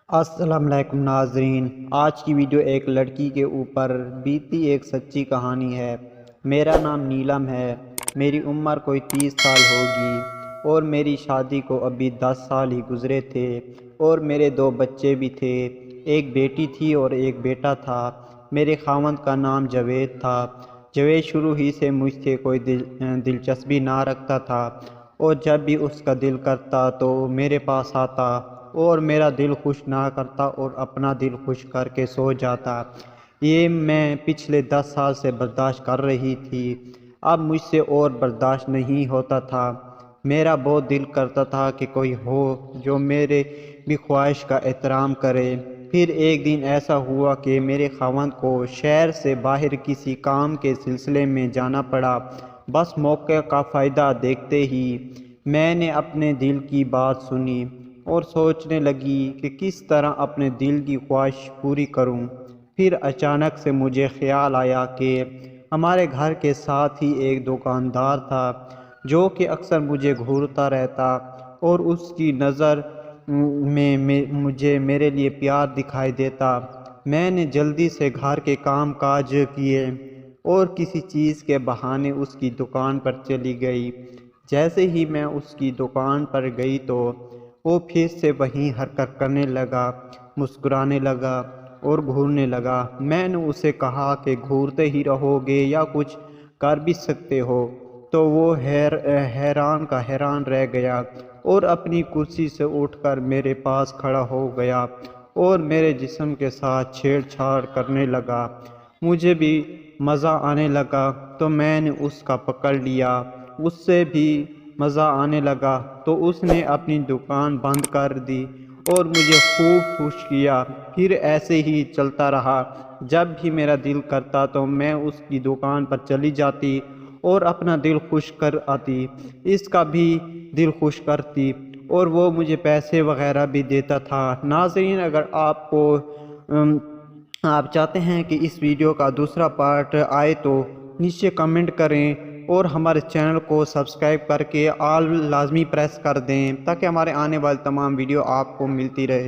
السلام علیکم ناظرین، آج کی ویڈیو ایک لڑکی کے اوپر بیتی ایک سچی کہانی ہے۔ میرا نام نیلم ہے، میری عمر کوئی 30 سال ہوگی اور میری شادی کو ابھی 10 سال ہی گزرے تھے اور میرے 2 بچے بھی تھے، ایک بیٹی تھی اور ایک بیٹا تھا۔ میرے خاوند کا نام جاوید تھا۔ جاوید شروع ہی سے مجھ سے کوئی دلچسپی نہ رکھتا تھا اور جب بھی اس کا دل کرتا تو میرے پاس آتا اور میرا دل خوش نہ کرتا اور اپنا دل خوش کر کے سو جاتا۔ یہ میں پچھلے 10 سال سے برداشت کر رہی تھی، اب مجھ سے اور برداشت نہیں ہوتا تھا۔ میرا بہت دل کرتا تھا کہ کوئی ہو جو میرے بھی خواہش کا احترام کرے۔ پھر ایک دن ایسا ہوا کہ میرے خاوند کو شہر سے باہر کسی کام کے سلسلے میں جانا پڑا۔ بس موقع کا فائدہ دیکھتے ہی میں نے اپنے دل کی بات سنی اور سوچنے لگی کہ کس طرح اپنے دل کی خواہش پوری کروں۔ پھر اچانک سے مجھے خیال آیا کہ ہمارے گھر کے ساتھ ہی ایک دکاندار تھا جو کہ اکثر مجھے گھورتا رہتا اور اس کی نظر میں مجھے میرے لیے پیار دکھائی دیتا۔ میں نے جلدی سے گھر کے کام کاج کیے اور کسی چیز کے بہانے اس کی دکان پر چلی گئی۔ جیسے ہی میں اس کی دکان پر گئی تو وہ پھر سے وہیں حرکت کرنے لگا، مسکرانے لگا اور گھورنے لگا۔ میں نے اسے کہا کہ گھورتے ہی رہو گے یا کچھ کر بھی سکتے ہو؟ تو وہ حیران کا حیران رہ گیا اور اپنی کرسی سے اٹھ کر میرے پاس کھڑا ہو گیا اور میرے جسم کے ساتھ چھیڑ چھاڑ کرنے لگا۔ مجھے بھی مزہ آنے لگا تو میں نے اس کا پکڑ لیا۔ اس سے بھی مزہ آنے لگا تو اس نے اپنی دکان بند کر دی اور مجھے خوب خوش کیا۔ پھر ایسے ہی چلتا رہا، جب بھی میرا دل کرتا تو میں اس کی دکان پر چلی جاتی اور اپنا دل خوش کر آتی، اس کا بھی دل خوش کرتی اور وہ مجھے پیسے وغیرہ بھی دیتا تھا۔ ناظرین، اگر آپ چاہتے ہیں کہ اس ویڈیو کا دوسرا پارٹ آئے تو نیچے کمنٹ کریں اور ہمارے چینل کو سبسکرائب کر کے آل لازمی پریس کر دیں تاکہ ہمارے آنے والی تمام ویڈیو آپ کو ملتی رہے۔